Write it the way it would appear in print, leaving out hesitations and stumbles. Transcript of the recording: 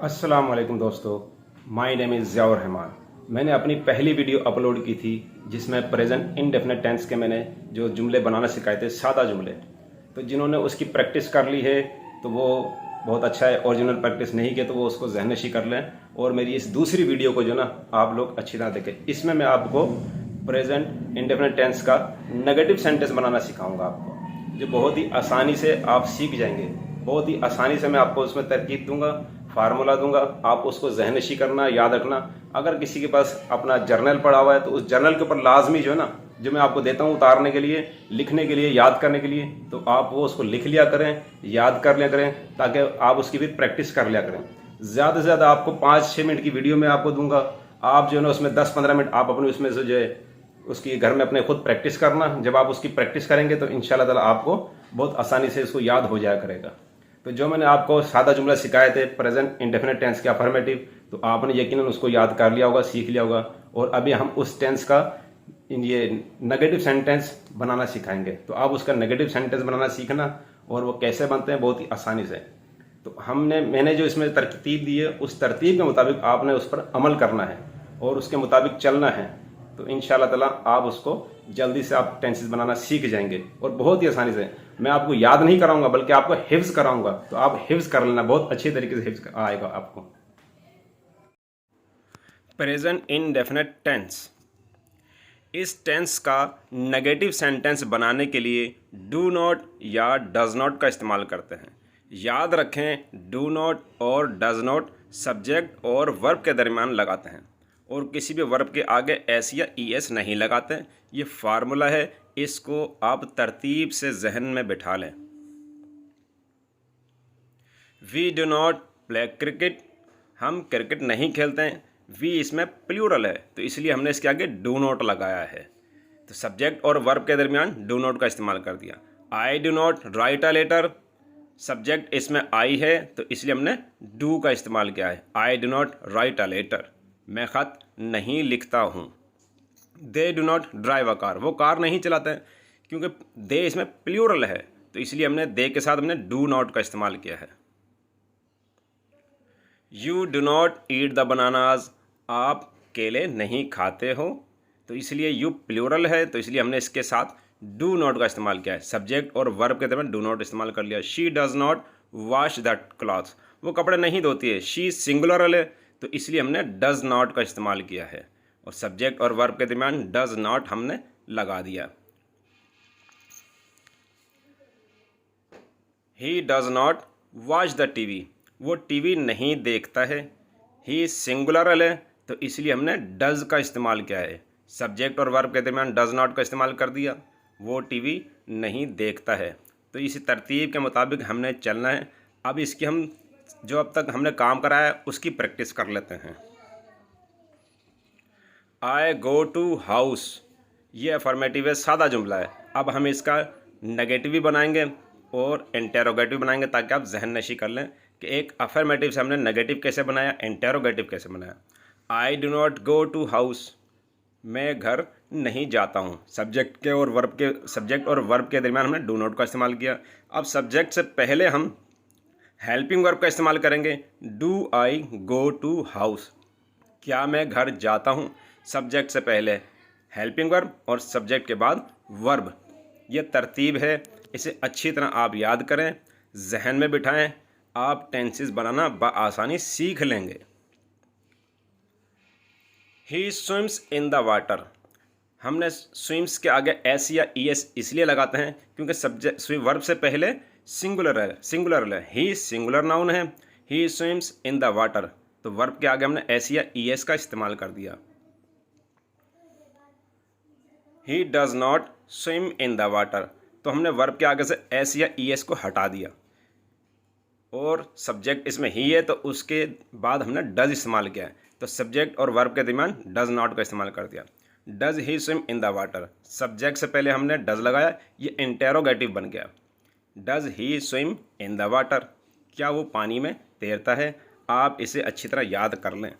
अस्सलाम वालेकुम दोस्तों, my name is Ziaur Rahman. मैंने अपनी पहली वीडियो अपलोड की थी जिसमें प्रेजेंट इंडेफिनिट टेंस के मैंने जो जुमले बनाना सिखाए थे, सादा जुमले। तो जिन्होंने उसकी प्रैक्टिस कर ली है तो वो बहुत अच्छा है, ओरिजिनल प्रैक्टिस नहीं किया तो वो उसको ज़हननशी कर लें। और मेरी इस दूसरी वीडियो को जो ना आप लोग अच्छी तरह देखें। इसमें मैं आपको प्रेजेंट इंडेफिनिट टेंस का नेगेटिव सेंटेंस बनाना सिखाऊंगा आपको, जो बहुत ही आसानी से आप सीख जाएंगे। बहुत ही आसानी से मैं आपको उसमें तरकीब दूंगा, फार्मूला दूंगा, आप उसको ज़हननशी करना, याद रखना। अगर किसी के पास अपना जर्नल पड़ा हुआ है तो उस जर्नल के ऊपर लाजमी जो है ना, जो मैं आपको देता हूँ उतारने के लिए, लिखने के लिए, याद करने के लिए, तो आप वो उसको लिख लिया करें, याद कर लिया करें, ताकि आप उसकी भी प्रैक्टिस कर लिया करें। ज़्यादा से ज़्यादा आपको 5-6 मिनट की वीडियो में आपको दूंगा। आप जो है ना उसमें 10-15 मिनट आप अपने उसमें से जो है उसकी घर में अपने खुद प्रैक्टिस करना। जब आप उसकी प्रैक्टिस करेंगे तो इंशाल्लाह ताला आपको बहुत आसानी से इसको याद हो जाया करेगा। तो जो मैंने आपको सादा जुमला सिखाए थे प्रेजेंट इंडेफिनिट टेंस के अफर्मेटिव, तो आपने यकीनन उसको याद कर लिया होगा, सीख लिया होगा। और अभी हम उस टेंस का ये नेगेटिव सेंटेंस बनाना सिखाएंगे। तो आप उसका नेगेटिव सेंटेंस बनाना सीखना, और वो कैसे बनते हैं बहुत ही आसानी से। तो मैंने जो इसमें तरकीब दी है उस तरतीब के मुताबिक आपने उस पर अमल करना है और उसके मुताबिक चलना है। तो इंशाल्लाह ताला आप उसको जल्दी से आप टेंसेस बनाना सीख जाएंगे, और बहुत ही आसानी से। मैं आपको याद नहीं कराऊंगा बल्कि आपको हिफ्ज कराऊंगा, तो आप हिफ्ज कर लेना, बहुत अच्छी तरीके से हिफ्ज आएगा आपको। प्रेजेंट इंडेफिनिट टेंस, इस टेंस का नेगेटिव सेंटेंस बनाने के लिए डू नॉट या डज नॉट का इस्तेमाल करते हैं। याद रखें, डू नॉट और डज नॉट सब्जेक्ट और वर्ब के दरमियान लगाते हैं, और किसी भी वर्ब के आगे एस या ई एस नहीं लगाते। ये फार्मूला है, इसको आप तरतीब से जहन में बिठा लें। We do not play cricket, हम क्रिकेट नहीं खेलते हैं। वी इसमें प्लूरल है तो इसलिए हमने इसके आगे डू नॉट लगाया है। तो सब्जेक्ट और वर्ब के दरमियान डू नॉट का इस्तेमाल कर दिया। I do not write a letter, subject इसमें आई है तो इसलिए हमने डू का इस्तेमाल किया है। I do not write a letter, मैं ख़त नहीं लिखता हूँ। They do not drive a car, वो कार नहीं चलाते हैं, क्योंकि दे इसमें प्लूरल है तो इसलिए हमने दे के साथ हमने डू नॉट का इस्तेमाल किया है। You do not eat the bananas, आप केले नहीं खाते हो, तो इसलिए यू प्लूरल है तो इसलिए हमने इसके साथ डू नॉट का इस्तेमाल किया है। सब्जेक्ट और वर्ब के दरमियान डू नॉट इस्तेमाल कर लिया। She does not wash the clothes, वो कपड़े नहीं धोती है। शी सिंगुलर है तो इसलिए हमने डज नॉट का इस्तेमाल किया है, और सब्जेक्ट और वर्ब के दरमियान डज नॉट हमने लगा दिया। He does not watch the TV, वो टीवी नहीं देखता है। ही सिंगुलर है तो इसलिए हमने डज का इस्तेमाल किया है। सब्जेक्ट और वर्ब के दरमियान डज नॉट का इस्तेमाल कर दिया। वो टीवी नहीं देखता है। तो इसी तरतीब के मुताबिक हमने चलना है। अब इसकी हम जो अब तक हमने काम कराया है उसकी प्रैक्टिस कर लेते हैं। आई गो टू हाउस, ये अफर्मेटिव है, सादा जुमला है। अब हम इसका नेगेटिव भी बनाएंगे और इंटेरोगेटिव बनाएंगे, ताकि आप जहन नशी कर लें कि एक अफर्मेटिव से हमने नेगेटिव कैसे बनाया, इंटेरोगेटिव कैसे बनाया। I do not go to house, मैं घर नहीं जाता हूँ। सब्जेक्ट और वर्ब के दरमियान हमने डू नॉट का इस्तेमाल किया। अब सब्जेक्ट से पहले हम हेल्पिंग वर्ब का इस्तेमाल करेंगे। Do I go to house, क्या मैं घर जाता हूँ। सब्जेक्ट से पहले हेल्पिंग वर्ब और सब्जेक्ट के बाद वर्ब, ये तरतीब है। इसे अच्छी तरह आप याद करें, जहन में बिठाएं, आप टेंसेस बनाना बआसानी सीख लेंगे। ही स्विम्स इन द वाटर, हमने स्विम्स के आगे एस या ई एस इसलिए लगाते हैं क्योंकि सब्जेक्ट वर्ब से पहले सिंगुलर है। ही सिंगुलर नाउन है। ही स्विम्स इन द वाटर, तो वर्ब के आगे हमने एस या ई एस का इस्तेमाल कर दिया। He does not swim in the water, तो हमने वर्ब के आगे से एस या ई एस को हटा दिया, और सब्जेक्ट इसमें ही है तो उसके बाद हमने डज इस्तेमाल किया है। तो सब्जेक्ट और वर्ब के दरमियान डज नॉट का इस्तेमाल कर दिया। Does he swim in the water, subject से पहले हमने डज लगाया, ये इंटेरोगेटिव बन गया। Does he swim in the water, क्या वो पानी में तैरता है। आप इसे अच्छी तरह याद कर लें।